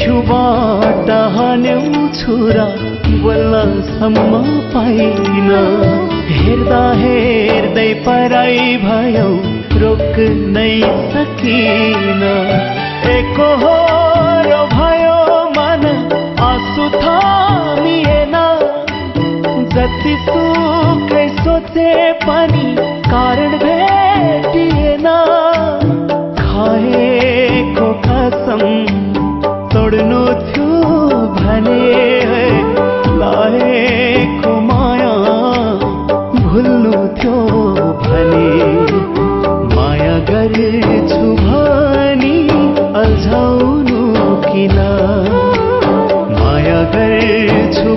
छेउबाट हान्यौ छुरा बोल्नसम्म पाइन। हेर्दा हेर्दै पराई भयो रोक्नै सकिन। एकहोरो भयो मन आँसु थामिएन। जति सुकै सोचे पनि कारण भेटिएन। खाएको कसम तोड्नु थियो भने लाएको माया भुल्नु थियो भने। माया गर्छु भनी अल्झाउनु किन? माया गर्छु